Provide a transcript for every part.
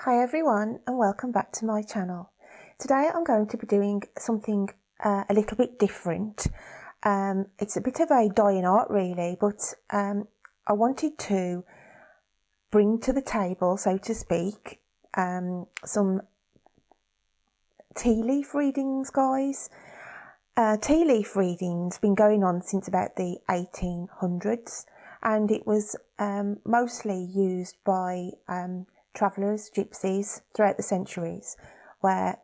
Hi everyone and welcome back to my channel. Today I'm going to be doing something a little bit different. It's a bit of a dying art really, but I wanted to bring to the table, so to speak, some tea leaf readings, guys. Tea leaf readings been going on since about the 1800s, and it was mostly used by travellers, gypsies throughout the centuries, where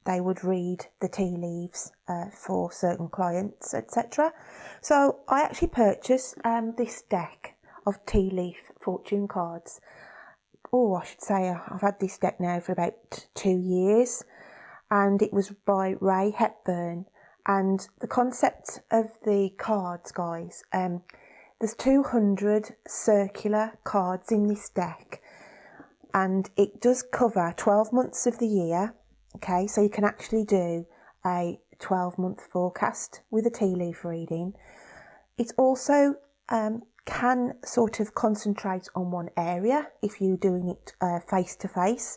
they would read the tea leaves for certain clients, etc. So I actually purchased this deck of tea leaf fortune cards. Oh, I should say I've had this deck now for about 2 years, and it was by Ray Hepburn. And the concept of the cards, guys, there's 200 circular cards in this deck, and it does cover 12 months of the year. Okay, so you can actually do a 12-month forecast with a tea leaf reading. It also can sort of concentrate on one area. If you're doing it face to face,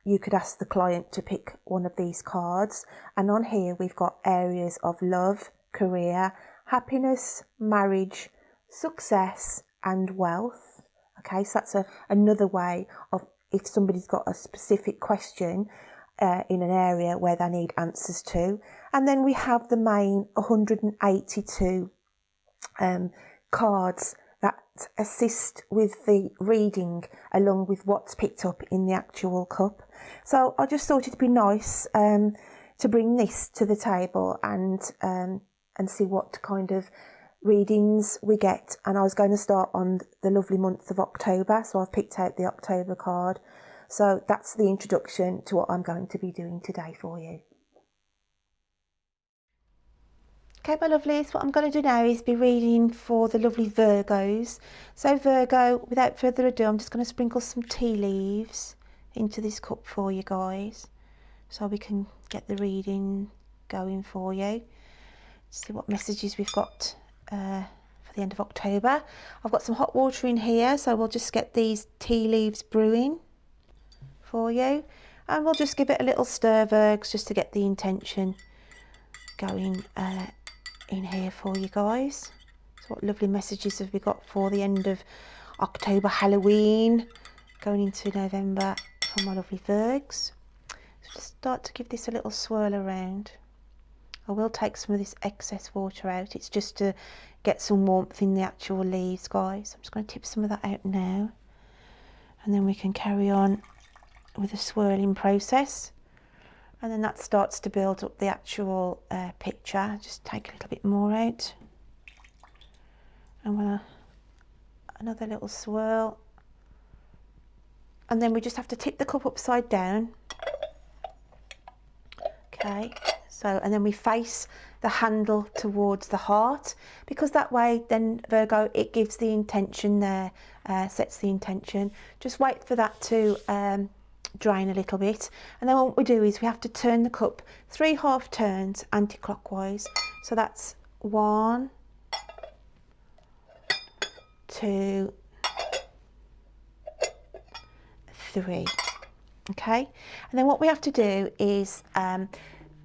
you could ask the client to pick one of these cards, and on here we've got areas of love, career, happiness, marriage, success and wealth. Okay, so that's another way of, if somebody's got a specific question in an area where they need answers to. And then we have the main 182 cards that assist with the reading along with what's picked up in the actual cup. So I just thought it'd be nice to bring this to the table and see what kind of readings we get. And I was going to start on the lovely month of October, so I've picked out the October card. So that's the introduction to what I'm going to be doing today for you. Okay, my lovelies, what I'm going to do now is be reading for the lovely Virgos. So Virgo, without further ado, I'm just going to sprinkle some tea leaves into this cup for you guys, so we can get the reading going for you. Let's see what messages we've got for the end of October. I've got some hot water in here, so we'll just get these tea leaves brewing for you, and we'll just give it a little stir, Virgs, just to get the intention going in here for you guys. So what lovely messages have we got for the end of October, Halloween, going into November for my lovely Virgs. So just start to give this a little swirl around. I will take some of this excess water out. It's just to get some warmth in the actual leaves, guys. I'm just going to tip some of that out now, and then we can carry on with the swirling process. And then that starts to build up the actual picture. Just take a little bit more out, and another little swirl, and then we just have to tip the cup upside down. Okay, so, and then we face the handle towards the heart, because that way then, Virgo, it gives the intention there, sets the intention. Just wait for that to drain a little bit, and then what we do is we have to turn the cup 3 half turns anti-clockwise. So that's 1, 2, 3. Okay, and then what we have to do is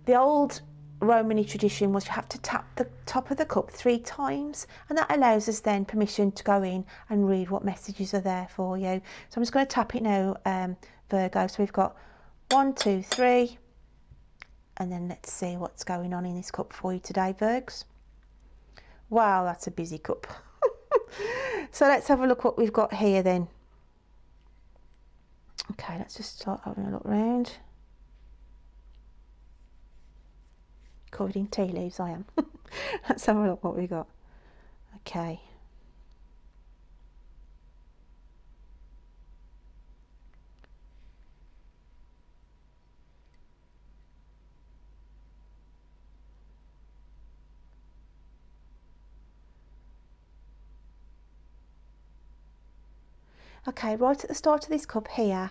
the old Romany tradition was you have to tap the top of the cup 3 times, and that allows us then permission to go in and read what messages are there for you. So I'm just going to tap it now, Virgo. So we've got 1, 2, 3, and then let's see what's going on in this cup for you today, Virgs. Wow, that's a busy cup. So let's have a look what we've got here then. Okay, let's just start having a look round. Covered in tea leaves, I am. Let's have a look what we got. Okay. Okay, right at the start of this cup here,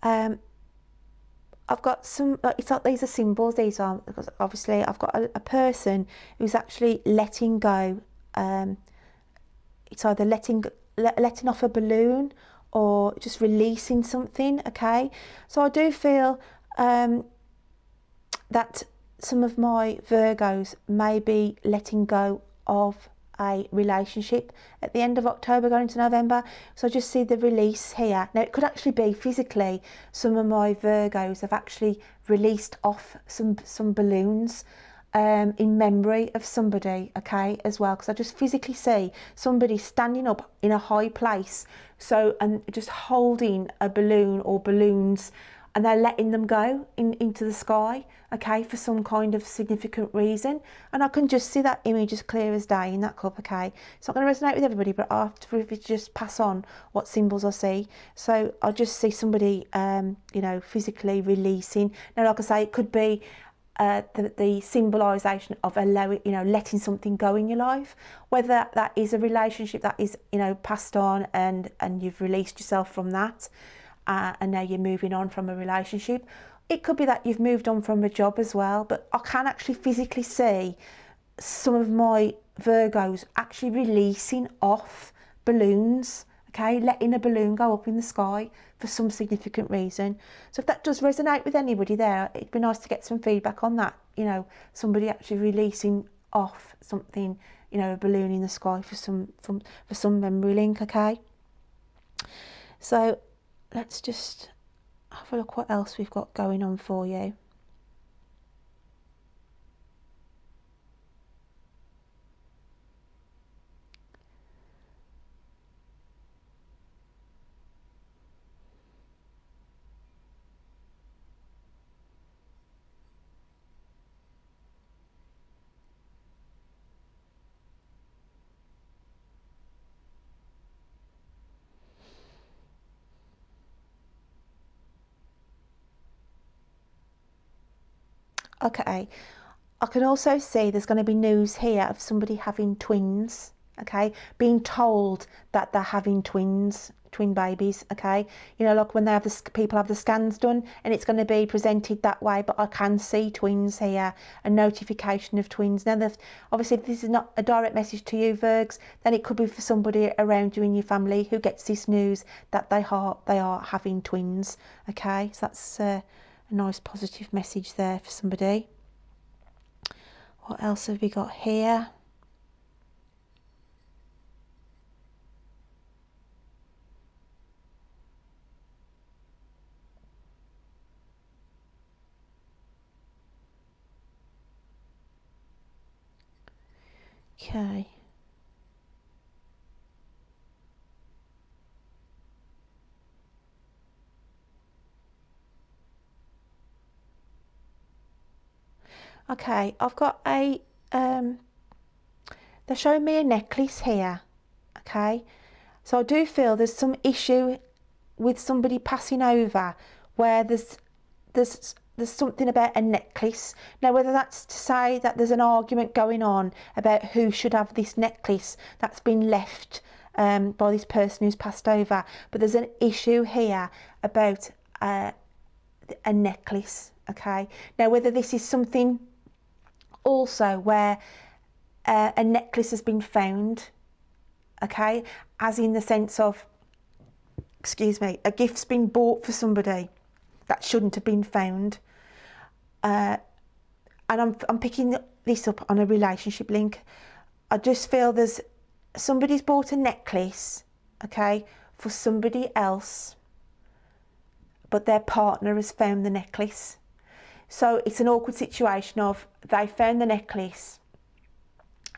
I've got some, it's like these are symbols, these are, because obviously I've got a person who's actually letting go. It's either letting off a balloon, or just releasing something, okay? So I do feel that some of my Virgos may be letting go of a relationship at the end of October going into November. So I just see the release here. Now it could actually be physically, some of my Virgos have actually released off some balloons in memory of somebody, okay, as well, because I just physically see somebody standing up in a high place, so, and just holding a balloon or balloons, and they're letting them go into the sky, okay, for some kind of significant reason. And I can just see that image as clear as day in that cup, okay. It's not going to resonate with everybody, but I have to just pass on what symbols I see. So I just see somebody, you know, physically releasing. Now, like I say, it could be the symbolisation of allowing, you know, letting something go in your life, whether that is a relationship that is, you know, passed on and you've released yourself from that, and now you're moving on from a relationship. It could be that you've moved on from a job as well, but I can actually physically see some of my Virgos actually releasing off balloons, okay, letting a balloon go up in the sky for some significant reason. So if that does resonate with anybody there, it'd be nice to get some feedback on that, you know, somebody actually releasing off something, you know, a balloon in the sky for some memory link, okay. So let's just have a look what else we've got going on for you. Okay, I can also see there's going to be news here of somebody having twins, okay, being told that they're having twin babies, okay, you know, like when they have people have the scans done, and it's going to be presented that way. But I can see twins here, a notification of twins. Now, obviously, if this is not a direct message to you, Virgs, then it could be for somebody around you in your family who gets this news that they are having twins, okay. So that's a nice positive message there for somebody. What else have we got here? Okay. Okay, I've got a, they're showing me a necklace here, okay? So I do feel there's some issue with somebody passing over where there's something about a necklace. Now, whether that's to say that there's an argument going on about who should have this necklace that's been left by this person who's passed over, but there's an issue here about a necklace, okay? Now, whether this is something also where a necklace has been found, okay, as in the sense of, excuse me, a gift's been bought for somebody that shouldn't have been found, and I'm picking this up on a relationship link. I just feel there's somebody's bought a necklace, okay, for somebody else, but their partner has found the necklace. So it's an awkward situation of they found the necklace,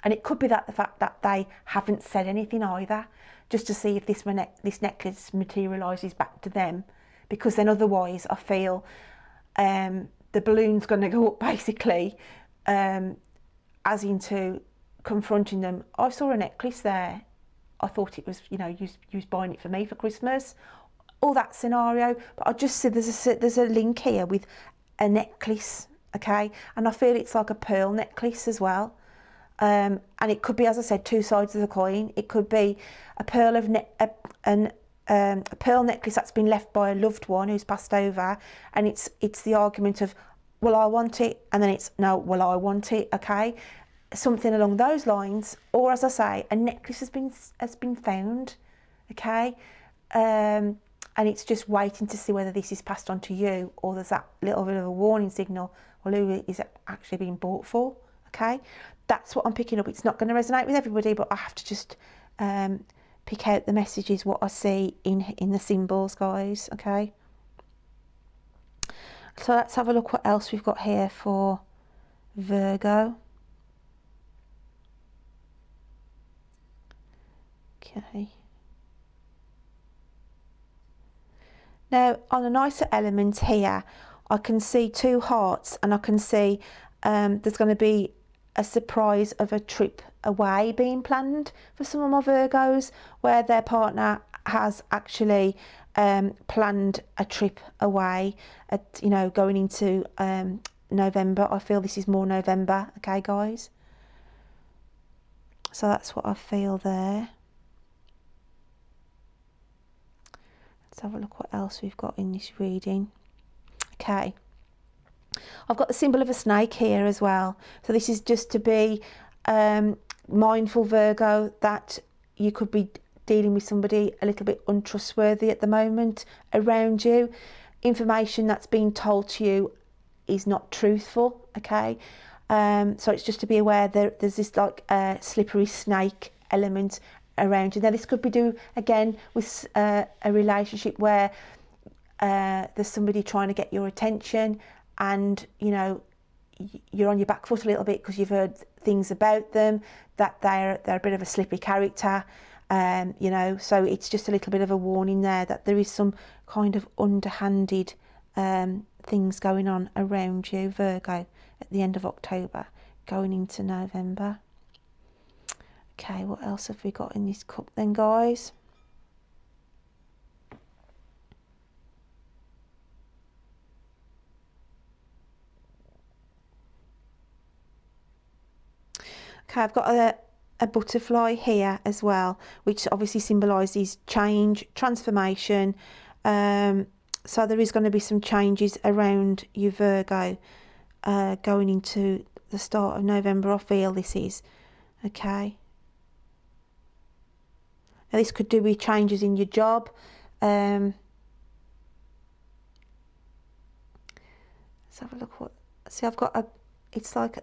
and it could be that the fact that they haven't said anything either, just to see if this necklace materialises back to them, because then otherwise I feel the balloon's going to go up basically, as into confronting them. I saw a necklace there. I thought it was, you know, you was buying it for me for Christmas, all that scenario. But I just said there's a link here with a necklace, okay, and I feel it's like a pearl necklace as well, and it could be, as I said, two sides of the coin. It could be a pearl of a pearl necklace that's been left by a loved one who's passed over, and it's the argument of, well, I want it, and then it's, no, well, I want it, okay, something along those lines. Or, as I say, a necklace has been found, okay, and it's just waiting to see whether this is passed on to you, or there's that little bit of a warning signal, well, who is it actually being bought for? Okay, that's what I'm picking up. It's not going to resonate with everybody, but I have to just pick out the messages, what I see in the symbols, guys. Okay, so let's have a look what else we've got here for Virgo. Okay. Now, on a nicer element here, I can see 2 hearts, and I can see there's going to be a surprise of a trip away being planned for some of my Virgos, where their partner has actually planned a trip away, you know, going into November. I feel this is more November, okay, guys? So that's what I feel there. Let's have a look what else we've got in this reading. Okay, I've got the symbol of a snake here as well. So this is just to be mindful, Virgo, that you could be dealing with somebody a little bit untrustworthy at the moment around you. Information that's being told to you is not truthful, okay? So it's just to be aware that there's this like slippery snake element around you. Now this could be do again with a relationship where there's somebody trying to get your attention, and you know you're on your back foot a little bit because you've heard things about them, that they're a bit of a slippery character, you know, so it's just a little bit of a warning there that there is some kind of underhanded things going on around you, Virgo, at the end of October going into November. Okay, what else have we got in this cup then, guys? Okay, I've got a butterfly here as well, which obviously symbolises change, transformation. So there is going to be some changes around you, Virgo, going into the start of November. I feel this is, okay. Now this could do with changes in your job. Let's have a look. What? See, I've got it's like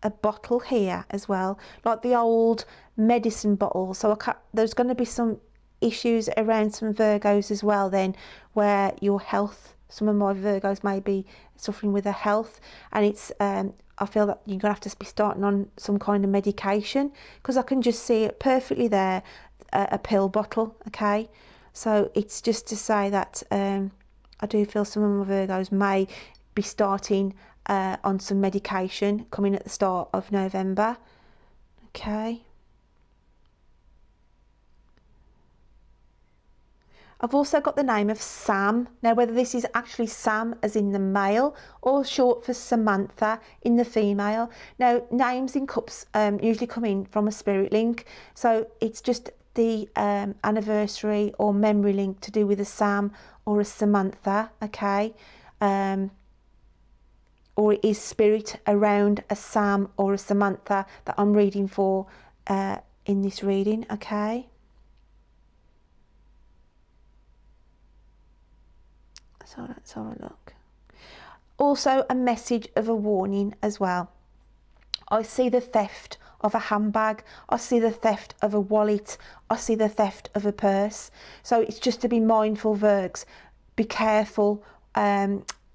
a bottle here as well, like the old medicine bottle. So there's going to be some issues around some Virgos as well then, where your health, some of my Virgos may be suffering with their health, and it's I feel that you're going to have to be starting on some kind of medication, because I can just see it perfectly there, a pill bottle, okay? So it's just to say that I do feel some of my Virgos may be starting on some medication coming at the start of November, okay? I've also got the name of Sam. Now, whether this is actually Sam as in the male or short for Samantha in the female. Now, names in cups usually come in from a spirit link. So it's just the anniversary or memory link to do with a Sam or a Samantha, okay? Or it is spirit around a Sam or a Samantha that I'm reading for in this reading, okay? So let's have a look. Also a message of a warning as well. I see the theft of a handbag. I see the theft of a wallet. I see the theft of a purse. So it's just to be mindful, Virgs. Be careful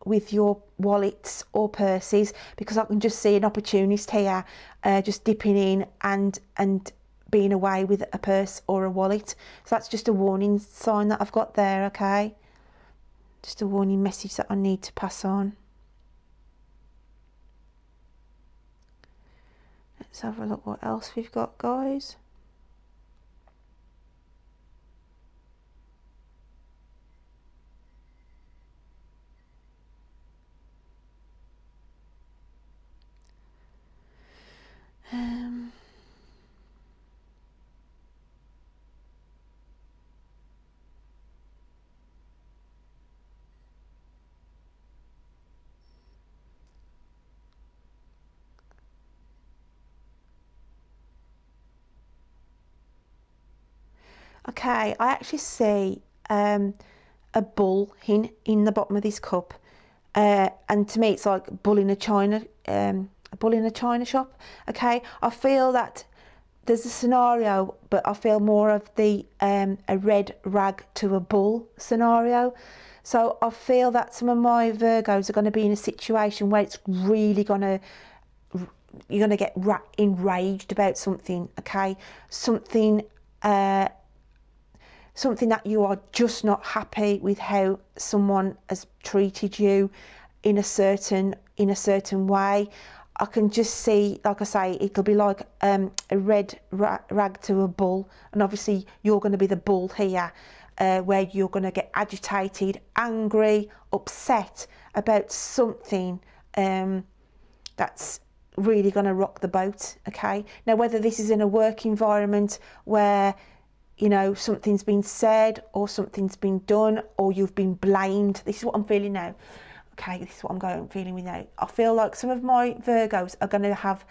with your wallets or purses, because I can just see an opportunist here just dipping in and being away with a purse or a wallet. So that's just a warning sign that I've got there, okay? Just a warning message that I need to pass on. Let's have a look what else we've got, guys. Okay, I actually see a bull in the bottom of this cup, and to me it's like a bull in a china shop. Okay, I feel that there's a scenario, but I feel more of the a red rag to a bull scenario. So I feel that some of my Virgos are going to be in a situation where it's really going to, you're going to get enraged about something. Okay, something that you are just not happy with how someone has treated you in a certain way. I can just see, like I say, it'll be like a red rag to a bull, and obviously you're going to be the bull here, where you're going to get agitated, angry, upset about something that's really going to rock the boat. Okay, now whether this is in a work environment where, you know, something's been said or something's been done or you've been blamed, this is what I'm feeling now. Okay, this is what I'm feeling with now. I feel like some of my Virgos are going to have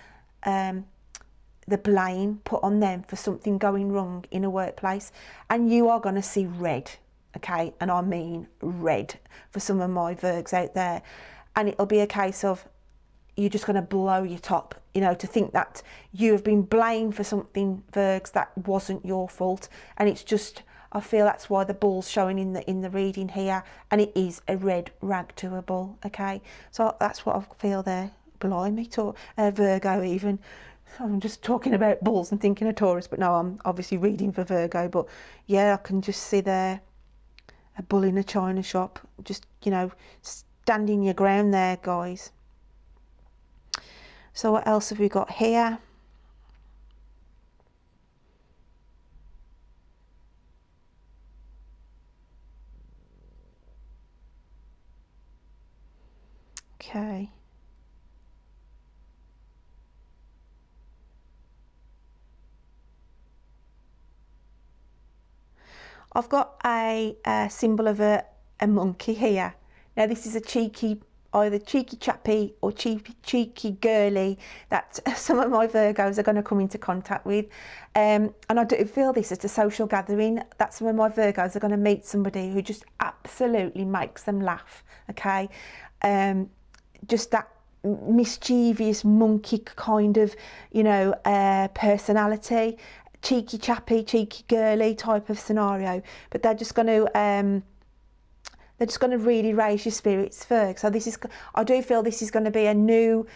the blame put on them for something going wrong in a workplace, and you are going to see red. Okay, and I mean red for some of my Virgs out there, and it'll be a case of you're just going to blow your top, you know, to think that you have been blamed for something, Virgs, that wasn't your fault. And it's just, I feel that's why the bull's showing in the reading here, and it is a red rag to a bull. Okay, so that's what I feel there. Blimey, to Virgo even. I'm just talking about bulls and thinking of Taurus, but no, I'm obviously reading for Virgo. But yeah, I can just see there a bull in a china shop. Just, you know, standing your ground there, guys. So what else have we got here? Okay. I've got a symbol of a monkey here. Now this is a either cheeky chappy or cheeky girly that some of my Virgos are going to come into contact with. And I do feel this as a social gathering, that some of my Virgos are going to meet somebody who just absolutely makes them laugh. Okay, just that mischievous monkey kind of, you know, personality. Cheeky chappy, cheeky girly type of scenario, but they're just going to really raise your spirits, Virg. So this is, I do feel this is going to be a new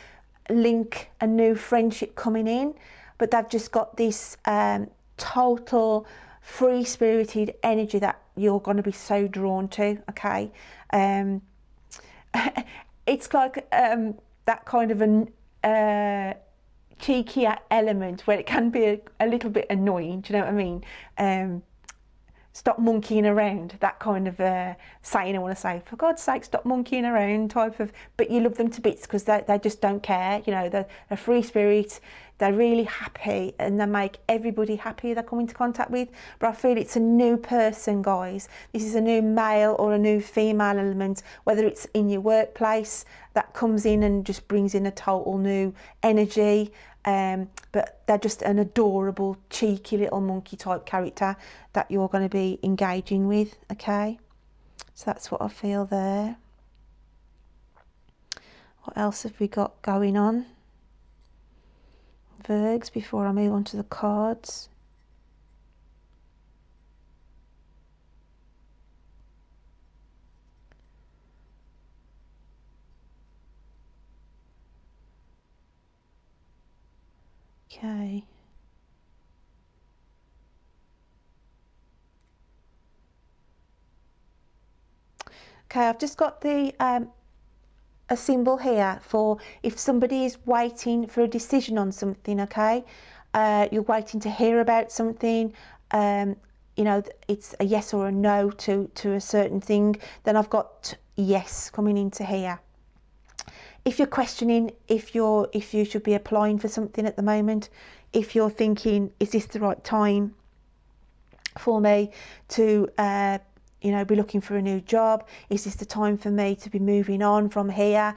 link, a new friendship coming in, but they've just got this total free-spirited energy that you're going to be so drawn to. Okay, it's like that kind of an cheeky element where it can be a little bit annoying. Do you know what I mean? Stop monkeying around, that kind of saying I want to say, for God's sake, stop monkeying around type of, but you love them to bits because they just don't care, you know, they're a free spirit, they're really happy and they make everybody happy they come into contact with. But I feel it's a new person, guys. This is a new male or a new female element, whether it's in your workplace that comes in and just brings in a total new energy. But they're just an adorable, cheeky little monkey type character that you're going to be engaging with. Okay, so that's what I feel there. What else have we got going on, Virgs, before I move on to the cards? Okay. Okay, I've just got the a symbol here for if somebody is waiting for a decision on something. Okay, you're waiting to hear about something. You know, it's a yes or a no to a certain thing. Then I've got yes coming into here. If you're questioning if you should be applying for something at the moment, if you're thinking, is this the right time for me to you know, be looking for a new job? Is this the time for me to be moving on from here?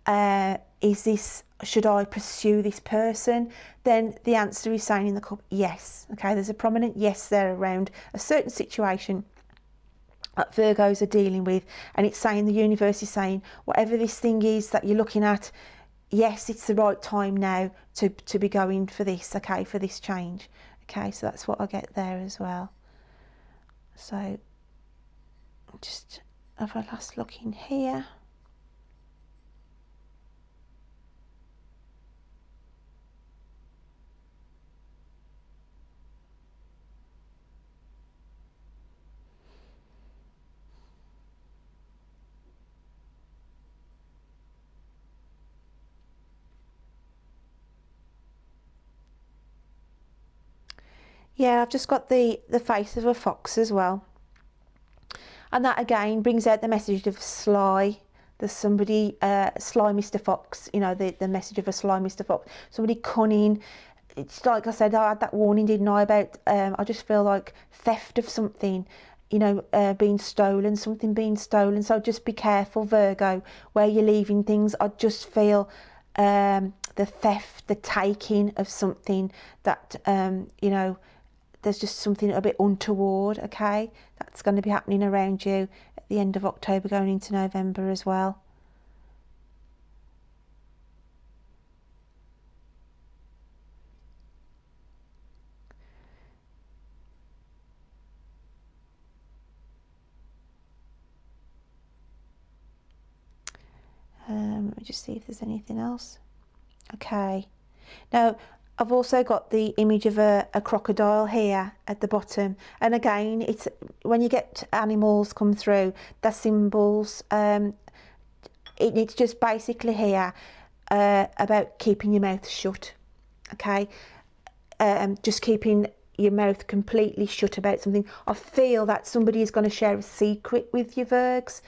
Should I pursue this person? Then the answer is saying in the cup, yes. Okay, there's a prominent yes there around a certain situation. that Virgos are dealing with, and it's saying, the universe is saying, whatever this thing is that you're looking at, yes, it's the right time now to be going for this, okay, for this change. Okay, so that's what I get there as well. So just have a last look in here. Yeah, I've just got the face of a fox as well. And that again brings out the message of sly. There's somebody, sly Mr. Fox, you know, the message of a sly Mr. Fox. Somebody cunning. It's like I said, I had that warning, didn't I, about, I just feel like theft of something, you know, being stolen, something being stolen. So just be careful, Virgo, where you're leaving things. I just feel the theft, the taking of something that, you know, there's just something a bit untoward, okay? That's going to be happening around you at the end of October going into November as well. Let me just see if there's anything else. Okay. Now, I've also got the image of a crocodile here at the bottom. And again, it's when you get animals come through, they're symbols. It's just basically here about keeping your mouth shut. Okay. Just keeping your mouth completely shut about something. I feel that somebody is going to share a secret with you, Virgs.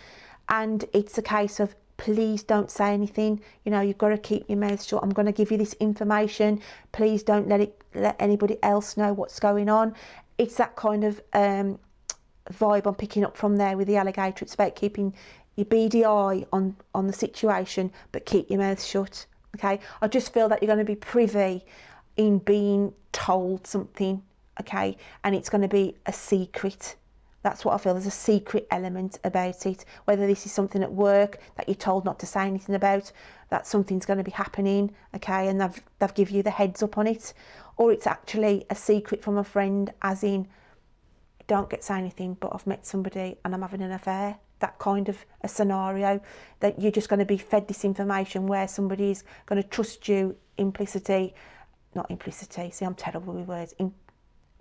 And it's a case of, please don't say anything. You know, you've got to keep your mouth shut. I'm going to give you this information. Please don't let anybody else know what's going on. It's that kind of vibe I'm picking up from there with the alligator. It's about keeping your beady eye on the situation, but keep your mouth shut. Okay, I just feel that you're going to be privy in being told something. Okay, and it's going to be a secret. That's what I feel. There's a secret element about it. Whether this is something at work that you're told not to say anything about, that something's going to be happening, okay, and they've give you the heads up on it, or it's actually a secret from a friend, as in, don't say anything, but I've met somebody and I'm having an affair. That kind of a scenario, that you're just going to be fed this information where somebody's going to trust you implicitly, not implicitly, see, I'm terrible with words,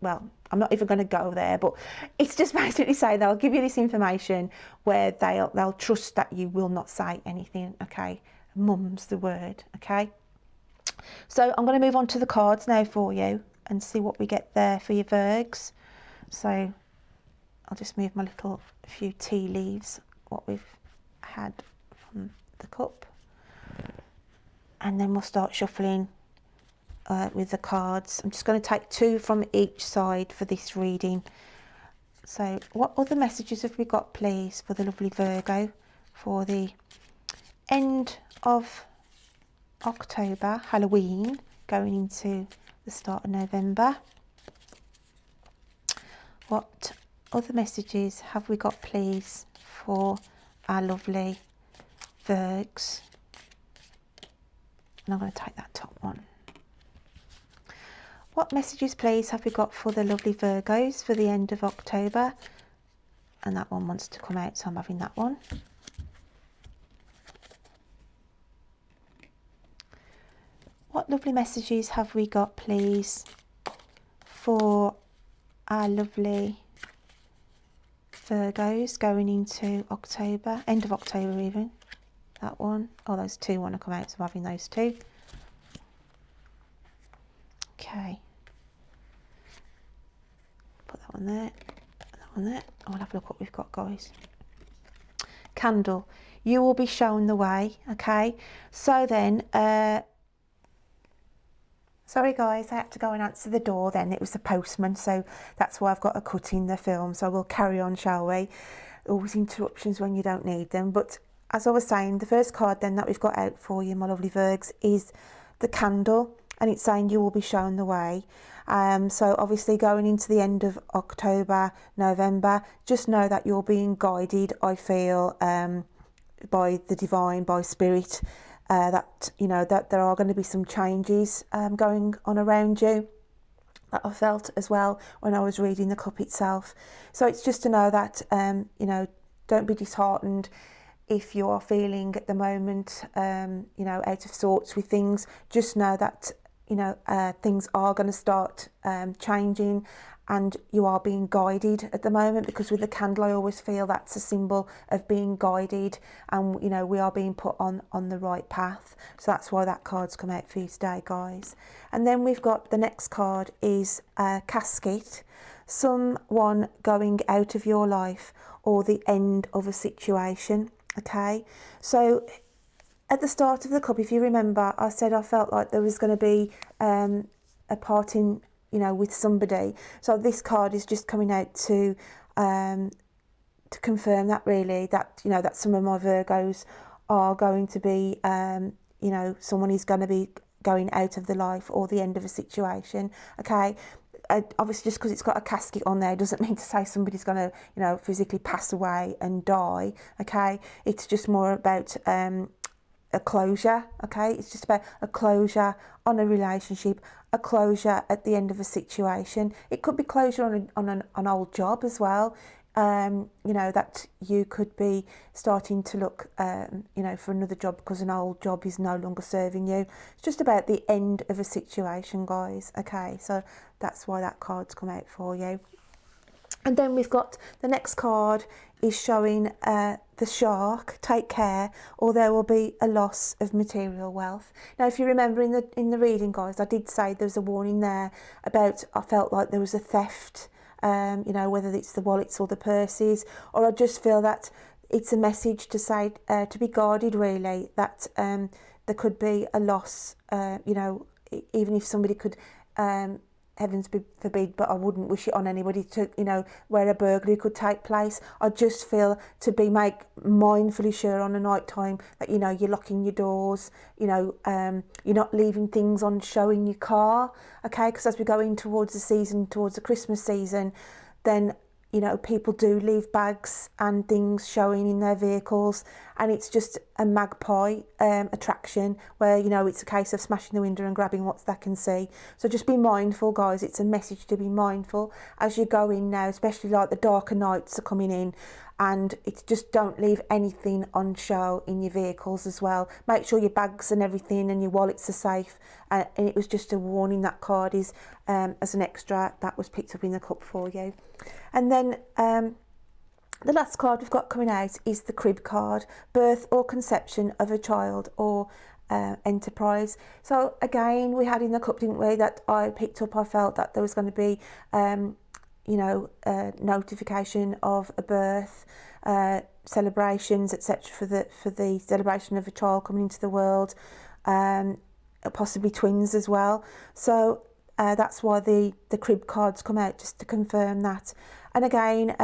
well, I'm not even going to go there, but it's just basically say they'll give you this information where they'll trust that you will not say anything, okay? Mum's the word, okay? So I'm going to move on to the cards now for you and see what we get there for your Virgs. So I'll just move my little few tea leaves, what we've had from the cup. And then we'll start shuffling with the cards. I'm just going to take two from each side for this reading. So what other messages have we got, please, for the lovely Virgo for the end of October, Halloween, going into the start of November? What other messages have we got, please, for our lovely Virgs? And I'm going to take that top one. What messages, please, have we got for the lovely Virgos for the end of October? And that one wants to come out, so I'm having that one. What lovely messages have we got, please, for our lovely Virgos going into October, end of October even? That one. Oh, those two want to come out, so I'm having those two. Okay. Put that one there, that one there. I'll have a look what we've got, guys. Candle, you will be shown the way, okay? So then, sorry guys, I had to go and answer the door then. It was the postman, so that's why I've got a cut in the film. So we'll carry on, shall we? Always interruptions when you don't need them. But as I was saying, the first card then that we've got out for you, my lovely Virgs, is the Candle. And it's saying you will be shown the way. So obviously going into the end of October, November, just know that you're being guided, I feel, by the divine, by spirit, that, you know, that there are going to be some changes going on around you, that I felt as well when I was reading the cup itself. So it's just to know that, you know, don't be disheartened if you are feeling at the moment, you know, out of sorts with things. Just know that, you know, things are going to start changing, and you are being guided at the moment, because with the candle I always feel that's a symbol of being guided, and, you know, we are being put on the right path. So that's why that card's come out for you today, guys. And then we've got the next card is casket, someone going out of your life, or the end of a situation. Okay, so at the start of the cup, if you remember, I said I felt like there was going to be a parting, you know, with somebody. So this card is just coming out to confirm that, really, that, you know, that some of my Virgos are going to be, you know, someone is going to be going out of the life or the end of a situation. Okay. Obviously, just because it's got a casket on there doesn't mean to say somebody's going to, you know, physically pass away and die. Okay, it's just more about a closure. Okay, it's just about a closure on a relationship, a closure at the end of a situation. It could be closure on an old job as well. You know, that you could be starting to look, you know, for another job because an old job is no longer serving you. It's just about the end of a situation, guys. Okay, so that's why that card's come out for you. And then we've got the next card is showing the shark. Take care, or there will be a loss of material wealth. Now, if you remember in the reading, guys, I did say there's a warning there about, I felt like there was a theft. You know, whether it's the wallets or the purses, or I just feel that it's a message to say to be guarded, really, that there could be a loss, you know, even if somebody could, heavens forbid, but I wouldn't wish it on anybody, to, you know, where a burglary could take place. I just feel to be mindfully sure on a night time that, you know, you're locking your doors, you know, you're not leaving things on show in your car. Okay, because as we go in towards the season, towards the Christmas season, then, you know, people do leave bags and things showing in their vehicles, and it's just a magpie attraction where, you know, it's a case of smashing the window and grabbing what they can see. So just be mindful, guys. It's a message to be mindful as you go in now, especially like the darker nights are coming in, and it's just don't leave anything on show in your vehicles as well. Make sure your bags and everything and your wallets are safe. And it was just a warning. That card is as an extra that was picked up in the cup for you. And then the last card we've got coming out is the crib card, birth or conception of a child or enterprise. So again, we had in the cup, didn't we, that I picked up. I felt that there was going to be you know, notification of a birth, celebrations, etc., for the celebration of a child coming into the world, possibly twins as well. So that's why the crib cards come out, just to confirm that. And again,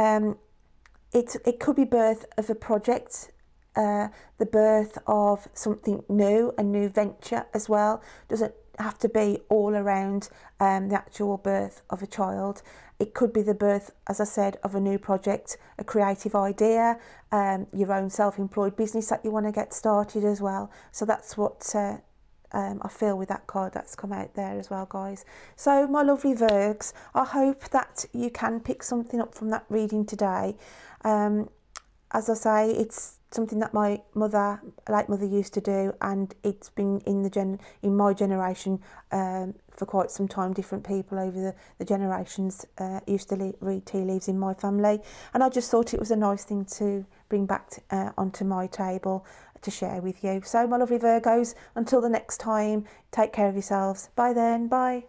it could be birth of a project, the birth of something new, a new venture as well. Doesn't have to be all around the actual birth of a child. It could be the birth, as I said, of a new project, a creative idea, your own self-employed business that you want to get started as well. So that's what I feel with that card that's come out there as well, guys. So my lovely Virgs, I hope that you can pick something up from that reading today. As I say, it's something that my late mother used to do, and it's been in my generation for quite some time. Different people over the generations used to read tea leaves in my family, and I just thought it was a nice thing to bring back onto my table to share with you. So my lovely Virgos, until the next time, take care of yourselves. Bye then. Bye.